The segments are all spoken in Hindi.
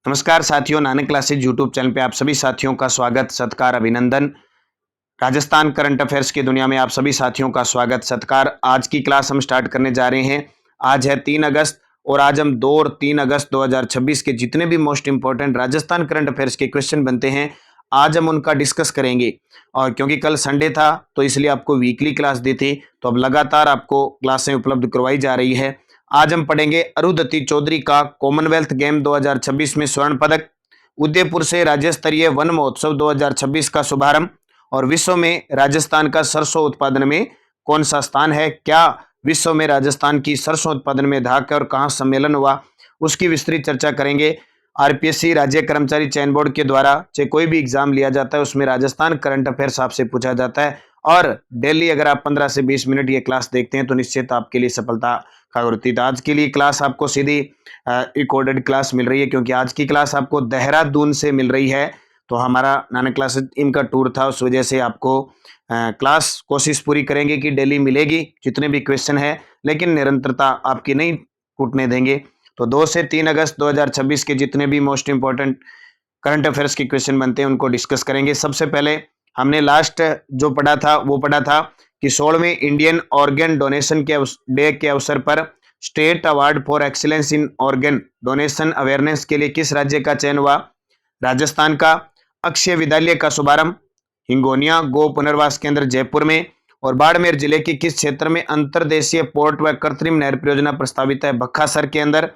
नमस्कार साथियों, नानक क्लासेज यूट्यूब चैनल पे आप सभी साथियों का स्वागत, सत्कार, अभिनंदन। राजस्थान करंट अफेयर्स की दुनिया में आप सभी साथियों का स्वागत, सत्कार। आज की क्लास हम स्टार्ट करने जा रहे हैं। आज है 3 अगस्त और आज हम 2 और 3 अगस्त 2026 के जितने भी most important Rajasthan current affairs के क्वेश्चन बनते हैं, आज हम उनका डिस्कस करेंगे। और क्योंकि कल संडे था तो इसलिए आपको वीकली क्लास दी थी, तो अब लगातार आपको क्लासें उपलब्ध करवाई जा रही है। आज हम पढ़ेंगे अरुंधति चौधरी का कॉमनवेल्थ गेम 2026 में स्वर्ण पदक, उदयपुर से राज्य स्तरीय वन महोत्सव 2026 का शुभारंभ और विश्व में राजस्थान का सरसों उत्पादन में कौन सा स्थान है, क्या विश्व में राजस्थान की सरसों उत्पादन में धाक है और कहाँ सम्मेलन हुआ, उसकी विस्तृत चर्चा करेंगे। आरपीएससी राज्य कर्मचारी चयन बोर्ड के द्वारा चाहे कोई भी एग्जाम लिया जाता है उसमें राजस्थान करंट अफेयर्स आपसे पूछा जाता है और डेली अगर आप 15 से 20 मिनट ये क्लास देखते हैं तो निश्चित आपके लिए सफलता का गुरुती। तो आज के लिए क्लास आपको सीधी रिकॉर्डेड क्लास मिल रही है, क्योंकि आज की क्लास आपको देहरादून से मिल रही है। तो हमारा नानक क्लासेज टीम का टूर था, उस वजह से आपको क्लास कोशिश पूरी करेंगे कि डेली मिलेगी जितने भी क्वेश्चन है, लेकिन निरंतरता आपकी नहीं टूटने देंगे। तो 2 से 3 अगस्त 2026 के जितने भी मोस्ट इंपॉर्टेंट करंट अफेयर्स के क्वेश्चन बनते हैं उनको डिस्कस करेंगे। सबसे पहले हमने लास्ट जो पढ़ा था वो पढ़ा था कि 16वें इंडियन ऑर्गन डोनेशन के डे के अवसर पर state award for excellence in organ donation awareness के लिए किस राज्य का चयन हुआ? राजस्थान का। अक्षय विद्यालय का शुभारंभ हिंगोनिया गो पुनर्वास केंद्र जयपुर में। और बाड़मेर जिले के किस क्षेत्र में अंतरदेशीय पोर्ट व कृत्रिम नहर परियोजना प्रस्तावित है? बक्खासर के अंदर।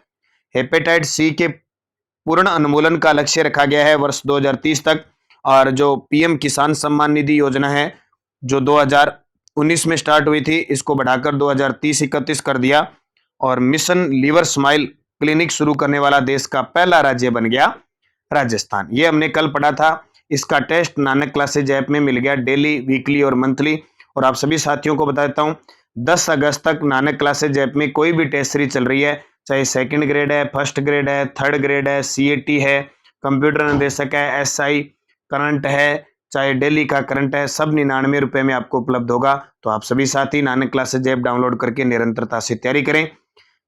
हेपेटाइटिस सी के पूर्ण उन्मूलन का लक्ष्य रखा गया है वर्ष 2030 तक। और जो पीएम किसान सम्मान निधि योजना है जो 2019 में स्टार्ट हुई थी, इसको बढ़ाकर 2030-31 कर दिया और मिशन लीवर स्माइल क्लिनिक शुरू करने वाला देश का पहला राज्य बन गया राजस्थान। ये हमने कल पढ़ा था। इसका टेस्ट नानक क्लासेज ऐप में मिल गया, डेली, वीकली और मंथली। और आप सभी साथियों को बता देता हूं 10 अगस्त तक नानक क्लासेज ऐप में कोई भी टेस्ट सीरीज चल रही है, चाहे सेकंड ग्रेड है, फर्स्ट ग्रेड है, थर्ड ग्रेड है, सीएटी है, कंप्यूटर निर्देशक है, एसआई करंट है, चाहे डेली का करंट है, सब 99 रुपए में आपको उपलब्ध होगा। तो आप सभी साथी नानक क्लासेज ऐप डाउनलोड करके निरंतरता से तैयारी करें।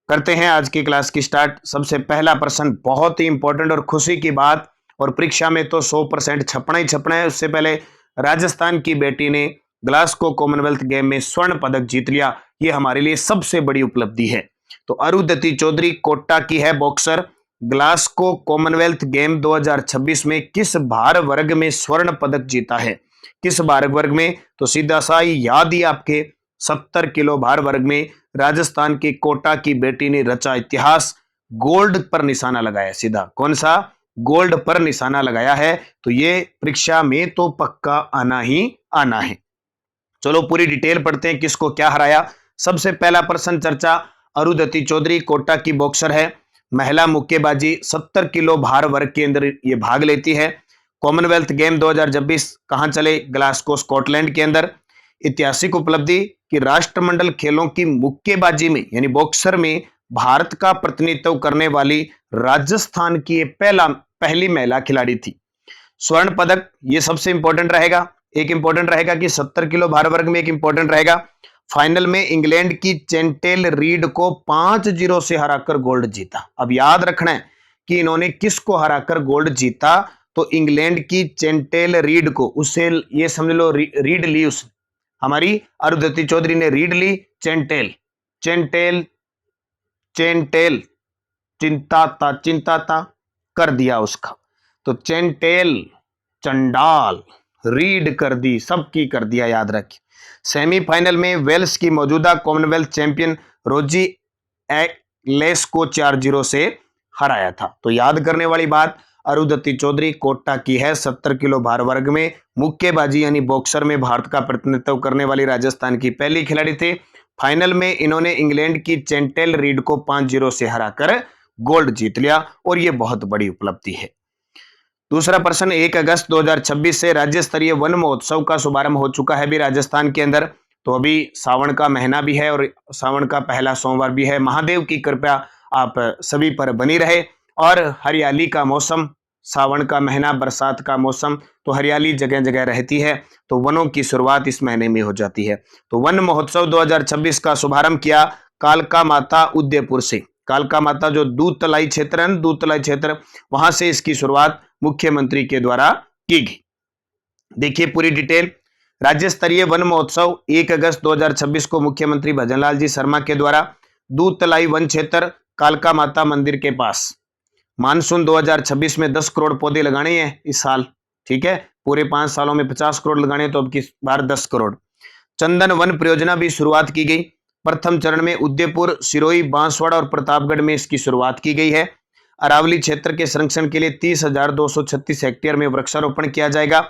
करते हैं आज की क्लास की स्टार्ट। सबसे पहला प्रश्न बहुत ही इंपॉर्टेंट और खुशी की बात, और परीक्षा में तो 100% छपना ही छपना है। उससे पहले राजस्थान की बेटी ने ग्लासगो कॉमनवेल्थ गेम में स्वर्ण पदक जीत लिया, ये हमारे लिए सबसे बड़ी उपलब्धि है। तो अरुंधति चौधरी कोटा की है बॉक्सर। ग्लासगो कॉमनवेल्थ गेम 2026 में किस भार वर्ग में स्वर्ण पदक जीता है? किस भार वर्ग में? तो सीधा सा याद ही आपके 70 किलो भार वर्ग में राजस्थान की कोटा की बेटी ने रचा इतिहास, गोल्ड पर निशाना लगाया। सीधा कौन सा? गोल्ड पर निशाना लगाया है। तो ये परीक्षा में तो पक्का आना ही आना है। चलो पूरी डिटेल पढ़ते हैं किसको क्या हराया। सबसे पहला प्रश्न चर्चा, अरुंधति चौधरी कोटा की बॉक्सर है, महिला मुक्केबाजी 70 किलो भार वर्ग के अंदर ये भाग लेती है। कॉमनवेल्थ गेम 2026 कहां चले? ग्लासगो स्कॉटलैंड के अंदर। ऐतिहासिक उपलब्धि कि राष्ट्रमंडल खेलों की मुक्केबाजी में यानी बॉक्सर में भारत का प्रतिनिधित्व करने वाली राजस्थान की पहली महिला खिलाड़ी थी। स्वर्ण पदक ये सबसे इंपॉर्टेंट रहेगा। एक इंपॉर्टेंट रहेगा कि 70 किलो भार वर्ग में एक इंपॉर्टेंट रहेगा, फाइनल में इंग्लैंड की चेंटेल रीड को 5-0 से हराकर गोल्ड जीता। अब याद रखना है कि इन्होंने किसको हराकर गोल्ड जीता? तो इंग्लैंड की चेंटेल रीड को, उससे ये समझ लो रीड ली उसने, हमारी अरुंधति चौधरी ने रीड ली, चेंटेल चेंटेल चेंटेल चिंता कर दिया उसका। तो चेंटेल चंडाल रीड कर दी, सबकी कर दिया, याद रखिए। सेमीफाइनल में वेल्स की मौजूदा कॉमनवेल्थ चैंपियन रोजी एलेस को 4-0 से हराया था। तो याद करने वाली बात, अरुंधति चौधरी कोटा की है, 70 किलो भार वर्ग में मुक्केबाजी यानी बॉक्सर में भारत का प्रतिनिधित्व करने वाली राजस्थान की पहली खिलाड़ी थे। फाइनल में इन्होंने इंग्लैंड की चेंटेल रीड को 5-0 से हराकर गोल्ड जीत लिया और यह बहुत बड़ी उपलब्धि है। दूसरा प्रश्न, 1 अगस्त 2026 से राज्य स्तरीय वन महोत्सव का शुभारंभ हो चुका है भी राजस्थान के अंदर। तो अभी सावन का महीना भी है और सावन का पहला सोमवार भी है। महादेव की कृपा आप सभी पर बनी रहे और हरियाली का मौसम, सावन का महीना, बरसात का मौसम, तो हरियाली जगह जगह रहती है, तो वनों की शुरुआत इस महीने में हो जाती है। तो वन महोत्सव 2026 का शुभारंभ किया कालका माता उदयपुर से। कालका माता जो दूधतलाई क्षेत्र है, दूधतलाई क्षेत्र, वहां से इसकी शुरुआत मुख्यमंत्री के द्वारा की गई। देखिए पूरी डिटेल। राज्य स्तरीय वन महोत्सव 1 अगस्त 2026 को मुख्यमंत्री भजनलाल जी शर्मा के द्वारा दूधतलाई वन क्षेत्र कालका माता मंदिर के पास, मानसून 2026 में 10 करोड़ पौधे लगाने हैं इस साल, ठीक है, पूरे 5 सालों में 50 करोड़ लगाने, तो अब की बार 10 करोड़। चंदन वन परियोजना भी शुरुआत की गई। प्रथम चरण में उदयपुर, सिरोही, बांसवाड़ा और प्रतापगढ़ में इसकी शुरुआत की गई है। अरावली क्षेत्र के संरक्षण के लिए 30,236 हेक्टेयर में वृक्षारोपण किया जाएगा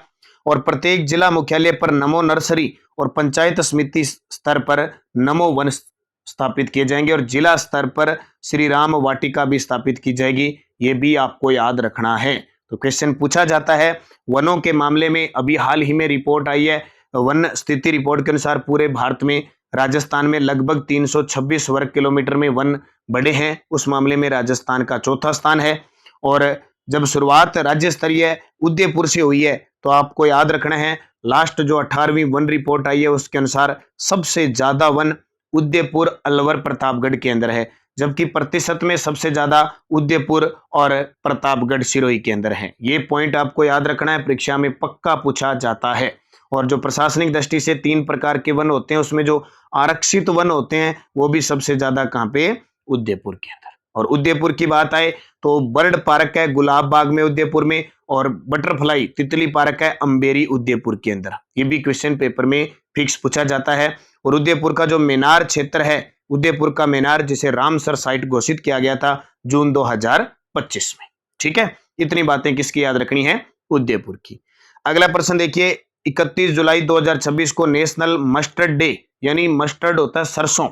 और प्रत्येक जिला मुख्यालय पर नमो नर्सरी और पंचायत समिति स्तर पर नमो वन स्थापित किए जाएंगे और जिला स्तर पर श्री राम वाटिका भी स्थापित की जाएगी। ये भी आपको याद रखना है। तो क्वेश्चन पूछा जाता है वनों के मामले में। अभी हाल ही में रिपोर्ट आई है, वन स्थिति रिपोर्ट के अनुसार पूरे भारत में राजस्थान में लगभग 326 वर्ग किलोमीटर में वन बढ़े हैं। उस मामले में राजस्थान का चौथा स्थान है। और जब शुरुआत राज्य स्तरीय उदयपुर से हुई है तो आपको याद रखना है, लास्ट जो 18वीं वन रिपोर्ट आई है उसके अनुसार सबसे ज्यादा वन उदयपुर, अलवर, प्रतापगढ़ के अंदर है, जबकि प्रतिशत में सबसे ज्यादा उदयपुर और प्रतापगढ़, सिरोही के अंदर है। ये पॉइंट आपको याद रखना है, परीक्षा में पक्का पूछा जाता है। और जो प्रशासनिक दृष्टि से 3 प्रकार के वन होते हैं, उसमें जो आरक्षित वन होते हैं वो भी सबसे ज्यादा कहां पे, उदयपुर के अंदर। और उदयपुर की बात आए तो बर्ड पार्क है गुलाब बाग में उदयपुर में, और बटरफ्लाई तितली पार्क है अंबेरी उदयपुर के अंदर। ये भी क्वेश्चन पेपर में फिक्स पूछा जाता है। और उदयपुर का जो मेनार क्षेत्र है, उदयपुर का मेनार जिसे रामसर साइट घोषित किया गया था जून 2025 में, ठीक है। इतनी बातें किसकी याद रखनी है, उदयपुर की। अगला प्रश्न देखिए, 31 जुलाई 2026 को नेशनल मस्टर्ड डे, यानी मस्टर्ड होता है सरसों,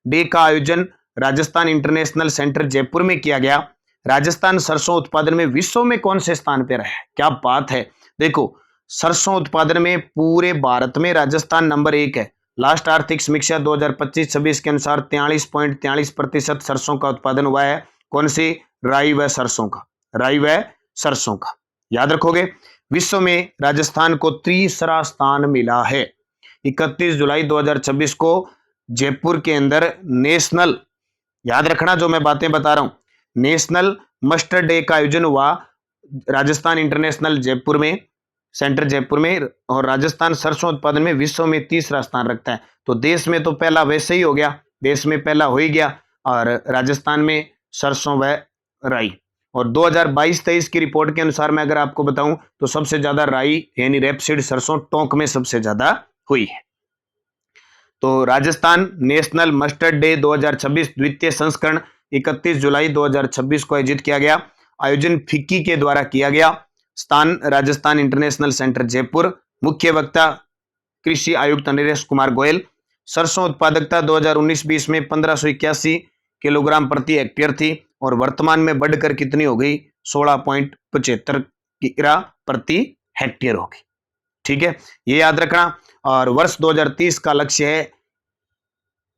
डे का आयोजन राजस्थान इंटरनेशनल सेंटर जयपुर में किया गया। राजस्थान सरसों उत्पादन में विश्व में कौन से स्थान पर है? क्या बात है। देखो सरसों उत्पादन में पूरे भारत में राजस्थान नंबर 1 है। लास्ट आर्थिक समीक्षा 2025-26 के अनुसार 43.43% सरसों का उत्पादन हुआ है। कौन सी? राई व सरसों का, राई व सरसों का, याद रखोगे। विश्व में राजस्थान को तीसरा स्थान मिला है। 31 जुलाई 2026 को जयपुर के अंदर नेशनल, याद रखना जो मैं बातें बता रहा हूं, नेशनल मस्टर्ड डे का आयोजन हुआ राजस्थान इंटरनेशनल जयपुर में, सेंटर जयपुर में। और राजस्थान सरसों उत्पादन में विश्व में तीसरा स्थान रखता है। तो देश में तो पहला वैसे ही हो गया, देश में पहला हो ही गया, और राजस्थान में सरसों व राई। और 2022-23 की रिपोर्ट के अनुसार मैं अगर आपको बताऊं तो सबसे ज्यादा राई यानी रेपसीड सरसों टोंक में सबसे ज्यादा हुई है। तो राजस्थान नेशनल मस्टर्ड डे 2026 द्वितीय संस्करण 31 जुलाई 2026 को आयोजित किया गया। आयोजन फिक्की के द्वारा किया गया। स्थान राजस्थान इंटरनेशनल सेंटर जयपुर। मुख्य वक्ता कृषि आयुक्त नरेश कुमार गोयल। सरसों उत्पादकता 2019-20 में 1581 किलोग्राम प्रति हेक्टेयर थी और वर्तमान में बढ़कर कितनी हो गई? 16.75 किग्रा प्रति हेक्टेयर होगी, ठीक है, ये याद रखना। और वर्ष 2030 का लक्ष्य है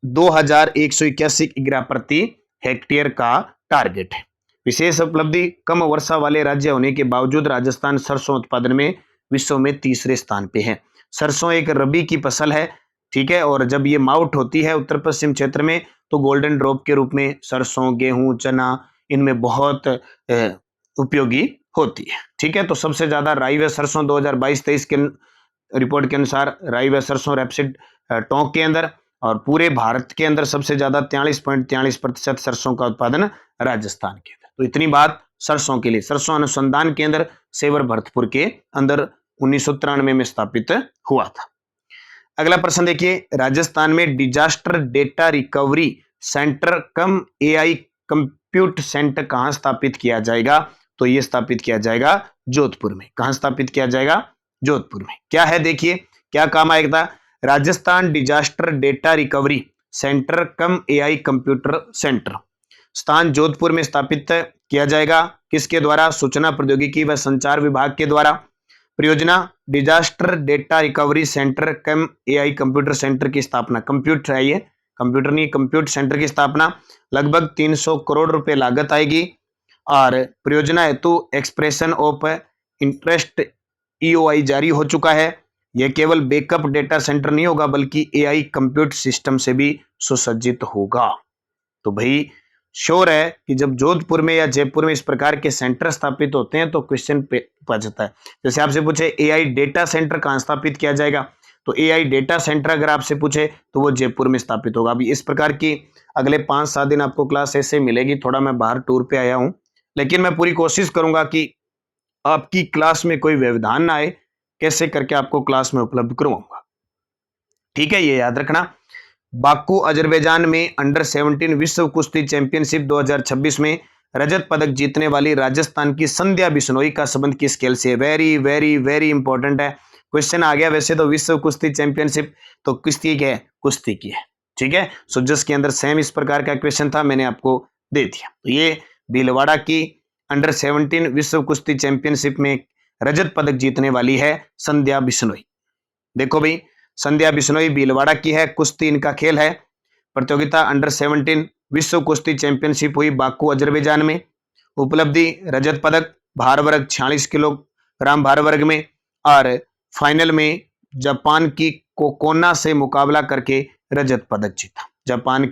2181 किग्रा प्रति हेक्टेयर का टारगेट है। विशेष उपलब्धि, कम वर्षा वाले राज्य होने के बावजूद राजस्थान सरसों उत्पादन में विश्व में तीसरे स्थान पे है। सरसों एक रबी की फसल है, ठीक है, और जब ये माउट होती है उत्तर पश्चिम क्षेत्र में तो गोल्डन ड्रॉप के रूप में सरसों, गेहूं, चना इनमें बहुत उपयोगी होती है, ठीक है। तो सबसे ज्यादा राई व सरसों 2022-23 के रिपोर्ट के अनुसार राई व सरसों रेपसीड टोंक के अंदर, और पूरे भारत के अंदर सबसे ज्यादा 43.43% सरसों का उत्पादन राजस्थान के अंदर। तो इतनी बात सरसों के लिए। सरसों अनुसंधान केंद्र सेवर भरतपुर के अंदर 1993 में स्थापित हुआ था। अगला प्रश्न देखिए, राजस्थान में disaster data recovery centre cum AI compute centre कहां स्थापित किया जाएगा? तो यह स्थापित किया जाएगा जोधपुर में। कहां स्थापित किया जाएगा? जोधपुर में। क्या है देखिए, क्या काम आएगा? Rajasthan disaster data recovery centre cum AI computer centre, स्थान जोधपुर में स्थापित किया जाएगा। किसके द्वारा? सूचना प्रौद्योगिकी व संचार विभाग के द्वारा। परियोजना disaster data recovery centre cum AI computer centre की स्थापना, कंप्यूटर है ये, कंप्यूटर नहीं, कंप्यूटर सेंटर की स्थापना लगभग 300 करोड़ रुपए लागत आएगी। और परियोजना हेतु एक्सप्रेशन ऑफ इंटरेस्ट ईओआई जारी हो चुका है। यह केवल बैकअप डेटा सेंटर नहीं होगा बल्कि एआई कंप्यूट सिस्टम से भी सुसज्जित होगा। तो भाई श्योर है कि जब जोधपुर में या जयपुर में इस प्रकार के सेंटर स्थापित होते हैं तो क्वेश्चन बचता है। जैसे आपसे पूछे एआई डेटा सेंटर कहां स्थापित किया जाएगा, तो एआई डेटा सेंटर अगर आपसे पूछे तो वो जयपुर में स्थापित होगा। अभी इस प्रकार की अगले 5-7 दिन आपको क्लास ऐसे मिलेगी। थोड़ा मैं बाहर टूर पे आया हूं, लेकिन मैं पूरी कोशिश करूंगा कि आपकी क्लास में कोई व्यवधान ना आए, कैसे करके आपको क्लास में उपलब्ध करवाऊंगा। ठीक है, ये याद रखना। बाकू अजरबैजान में अंडर 17 विश्व कुश्ती चैंपियनशिप 2026 में रजत पदक जीतने वाली राजस्थान की संध्या बिश्नोई का संबंध किस खेल से है? वेरी वेरी वेरी इंपॉर्टेंट है, क्वेश्चन आ गया। वैसे तो विश्व कुश्ती चैंपियनशिप तो कुश्ती की है, कुश्ती की है। ठीक है, सो जस के अंदर सेम इस प्रकार का क्वेश्चन था, मैंने आपको दे दिया। तो ये भीलवाड़ा की अंडर 17 विश्व कुश्ती चैंपियनशिप में रजत पदक जीतने वाली है संध्या बिश्नोई। देखो भाई, संध्या बिश्नोई भीलवाड़ा की है, कुश्ती इनका खेल है। प्रतियोगिता अंडर 17 विश्व कुश्ती चैंपियनशिप हुई बाकू अजरबैजान में। उपलब्धि रजत पदक भार वर्ग 46 किलोग्राम भार वर्ग में, और फाइनल में जापान की कोकोना से मुकाबला करके रजत पदक जीता। जापान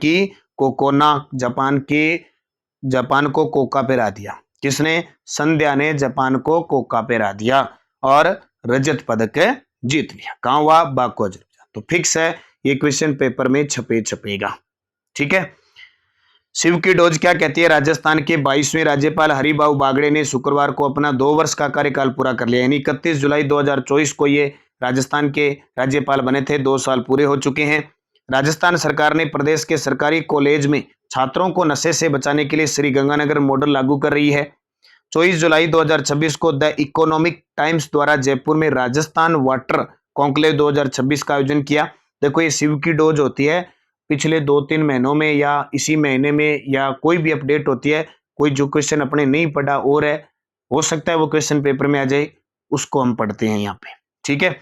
को कोका पे हरा दिया। किसने? संध्या ने जापान को कोका पे हरा दिया और रजत पदक जीत लिया। कहां हुआ? Baku Azerbaijan. तो फिक्स है, ये क्वेश्चन पेपर में छपेगा। ठीक है, शिव की डोज क्या कहती है? राजस्थान के 22वें राज्यपाल हरिभाऊ बागड़े ने शुक्रवार को अपना 2 वर्ष का कार्यकाल पूरा कर लिया। यानी 31 जुलाई 2024 को ये राजस्थान के राज्यपाल बने थे। 2 साल पूरे हो चुके हैं। राजस्थान सरकार ने प्रदेश के सरकारी कॉलेज में छात्रों को नशे से बचाने के लिए श्री गंगानगर मॉडल लागू कर रही है। 24 जुलाई 2026 को द इकोनॉमिक टाइम्स द्वारा जयपुर में राजस्थान वाटर कॉन्क्लेव 2026 का आयोजन किया। देखो, ये शिव की डोज होती है, पिछले 2-3 महीनों में या इसी महीने में या कोई भी अपडेट होती है, कोई जो क्वेश्चन अपने नहीं पढ़ा और है, हो सकता है वो क्वेश्चन पेपर में आ जाए, उसको हम पढ़ते हैं यहाँ पे। ठीक है,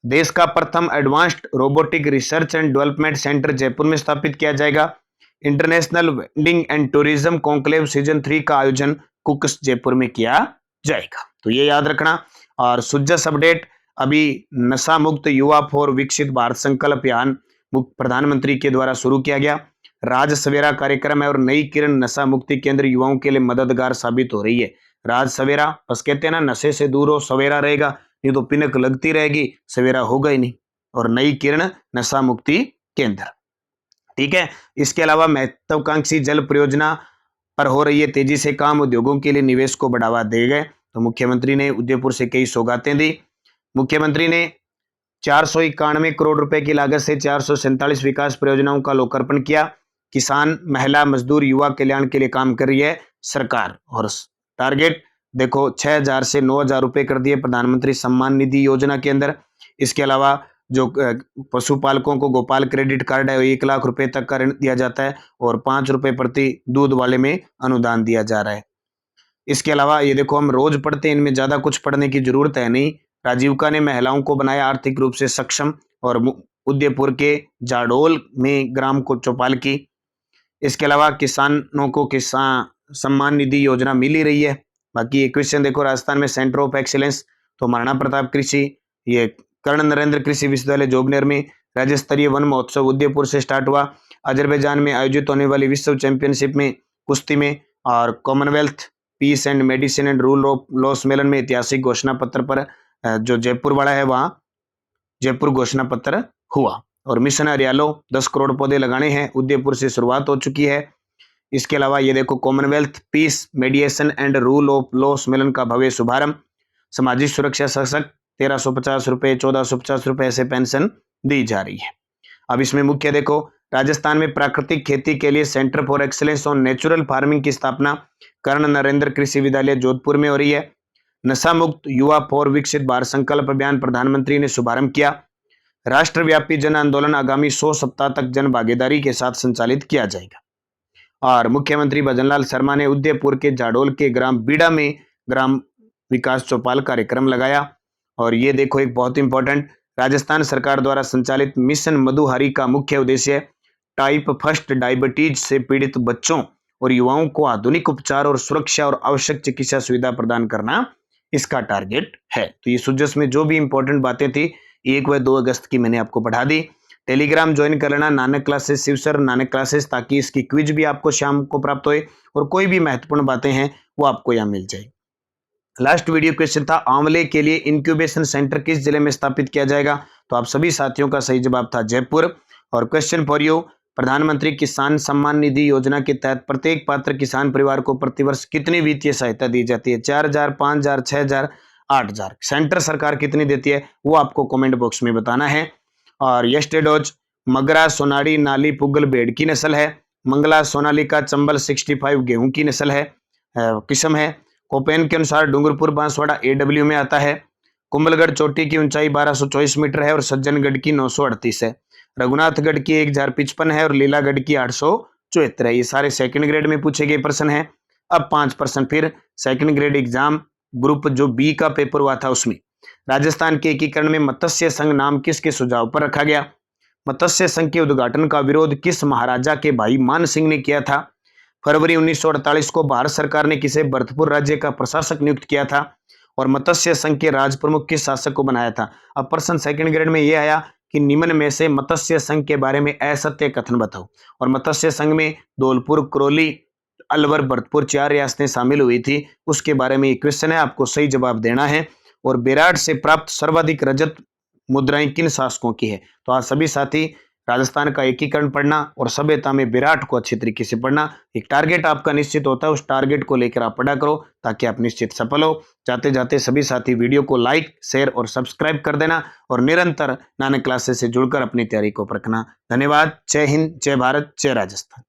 देश का प्रथम advanced robotic research and development centre Jaipur में स्थापित किया जाएगा। International vending and tourism conclave season 3 का आयोजन कुक्स जयपुर में किया जाएगा। तो ये याद रखना। और सुजस अपडेट, अभी नशा मुक्त युवा फॉर विकसित भारत संकल्प अभियान प्रधानमंत्री के द्वारा शुरू किया गया। राज सवेरा कार्यक्रम है और नई किरण नशा मुक्ति केंद्र युवाओं के लिए मददगार साबित हो रही है। राज सवेरा, बस कहते हैं ना, नशे से दूर हो, सवेरा रहेगा, नहीं तो पिनक लगती रहेगी, सवेरा होगा ही नहीं। और नई किरण नशा मुक्ति केंद्र। ठीक है, इसके अलावा महत्वाकांक्षी जल परियोजना पर हो रही है तेजी से काम, उद्योगों के लिए निवेश को बढ़ावा देंगे। तो मुख्यमंत्री ने उदयपुर से कई सौगातें दी। मुख्यमंत्री ने 491 करोड़ रुपए की लागत से 447 विकास परियोजनाओं का लोकार्पण किया। किसान, महिला, मजदूर, युवा कल्याण के लिए काम कर रही है सरकार। और टारगेट देखो 6,000 से 9,000 रुपए कर दिए प्रधानमंत्री सम्मान निधि योजना के अंदर। इसके अलावा जो पशुपालकों को गोपाल क्रेडिट कार्ड है, 1 लाख रुपए तक का ऋण दिया जाता है और 5 रुपए प्रति दूध वाले में अनुदान दिया जा रहा है। इसके अलावा ये देखो, हम रोज पढ़ते हैं, इनमें ज्यादा कुछ पढ़ने की जरूरत है नहीं। राजीविका ने महिलाओं को बनाया आर्थिक रूप से सक्षम, और उदयपुर के जाडोल में ग्राम को चौपाल की। इसके अलावा किसानों को किसान सम्मान निधि योजना मिल ही रही है। बाकी ये क्वेश्चन देखो, राजस्थान में सेंटर ऑफ एक्सीलेंस तो महाराणा प्रताप कृषि, ये कर्ण नरेंद्र कृषि विश्वविद्यालय जोगनेर में राज्य स्तरीय वन महोत्सव उदयपुर से स्टार्ट हुआ। अजरबैजान में आयोजित होने वाली विश्व चैंपियनशिप में कुश्ती में और Commonwealth peace and medicine and rule of law सम्मेलन में ऐतिहासिक घोषणा पत्र पर जो जयपुर वाला है वहां जयपुर घोषणा पत्र हुआ। और मिशन हरियालो 10 करोड़ पौधे लगाने हैं, उदयपुर से शुरुआत हो चुकी है। इसके अलावा ये देखो, Commonwealth peace mediation and rule of law सम्मेलन का भव्य शुभारंभ। सामाजिक सुरक्षा सशक्त 1350 रुपए 1450 रुपए ऐसे पेंशन दी जा रही है। अब इसमें मुख्य देखो, राजस्थान में प्राकृतिक खेती के लिए centre for excellence on natural farming की स्थापना कर्ण नरेंद्र कृषि विद्यालय जोधपुर में हो रही है। नशा मुक्त युवा फॉर विकसित भारत संकल्प अभियान प्रधानमंत्री ने शुभारंभ किया। राष्ट्रव्यापी जन आंदोलन आगामी 100 सप्ताह तक जन भागीदारी के साथ संचालित किया जाएगा। और मुख्यमंत्री भजनलाल शर्मा ने उदयपुर के जाडोल के ग्राम बीड़ा में ग्राम विकास चौपाल कार्यक्रम लगाया। और ये देखो, एक बहुत इंपॉर्टेंट, राजस्थान सरकार द्वारा संचालित मिशन मधुहारी का मुख्य उद्देश्य टाइप फर्स्ट डायबिटीज से पीड़ित बच्चों और युवाओं को आधुनिक उपचार और सुरक्षा और आवश्यक चिकित्सा सुविधा प्रदान करना इसका टारगेट है। तो ये सुजस में जो भी इंपॉर्टेंट बातें थी 1 व 2 अगस्त की मैंने आपको पढ़ा दी। टेलीग्राम ज्वाइन कर लेना, Nanak classes Shiv sir Nanak classes, ताकि इसकी क्विज भी आपको शाम को प्राप्त होए और कोई भी महत्वपूर्ण बातें हैं वो आपको यहाँ मिल जाए। लास्ट वीडियो क्वेश्चन था, आंवले के लिए इंक्यूबेशन सेंटर किस जिले में स्थापित किया जाएगा? तो आप सभी साथियों का सही जवाब था जयपुर। और क्वेश्चन फॉर यू, प्रधानमंत्री किसान सम्मान निधि योजना के तहत प्रत्येक पात्र किसान परिवार को प्रतिवर्ष कितनी वित्तीय सहायता दी जाती है? 4,000, 5,000, 6,000, 8,000? सेंटर सरकार कितनी देती है वो आपको कमेंट बॉक्स में बताना है। और यस्टेडोज मगरा सोनाड़ी नाली पुगल भेड़ की नस्ल है। मंगला सोनालिका चंबल 65 गेहूं की नस्ल है, किस्म है। कोपेन के अनुसार डूंगरपुर बांसवाड़ा AW में आता है। कुंभलगढ़ चोटी की ऊंचाई 1224 मीटर है और सज्जनगढ़ की 938 है। रघुनाथगढ़ की 1055 है और लीलागढ़ की 874 है। ये सारे सेकंड ग्रेड में पूछे गए प्रश्न हैं। अब 5 प्रश्न फिर सेकंड ग्रेड एग्जाम ग्रुप जो B का पेपर हुआ था उसमें। राजस्थान के एकीकरण में मत्स्य संघ नाम किसके सुझाव पर रखा गया? मत्स्य संघ के उद्घाटन का विरोध किस महाराजा के भाई मान सिंह ने किया था? फरवरी 1948 को भारत सरकार ने किसे भरतपुर राज्य का प्रशासक नियुक्त किया था? और मत्स्य संघ के राज प्रमुख किस शासक को बनाया था? अब प्रश्न सेकंड ग्रेड में यह आया कि निम्न में से मत्स्य संघ के बारे में असत्य कथन बताओ। और मत्स्य संघ में धौलपुर, करौली, अलवर, भरतपुर 4 रियासतें शामिल हुई थी, उसके बारे में एक क्वेश्चन है, आपको सही जवाब देना है। और बेराट से प्राप्त सर्वाधिक रजत मुद्राएं किन शासकों की है? तो आज सभी साथी राजस्थान का एकीकरण पढ़ना और सभ्यता में विराट को अच्छी तरीके से पढ़ना। एक टारगेट आपका निश्चित होता है, उस टारगेट को लेकर आप पढ़ा करो ताकि आप निश्चित सफल हो। जाते जाते सभी साथी वीडियो को लाइक, शेयर और सब्सक्राइब कर देना और निरंतर नानक क्लासेस से जुड़कर अपनी तैयारी को परखना। धन्यवाद। जय हिंद, जय भारत, जय राजस्थान।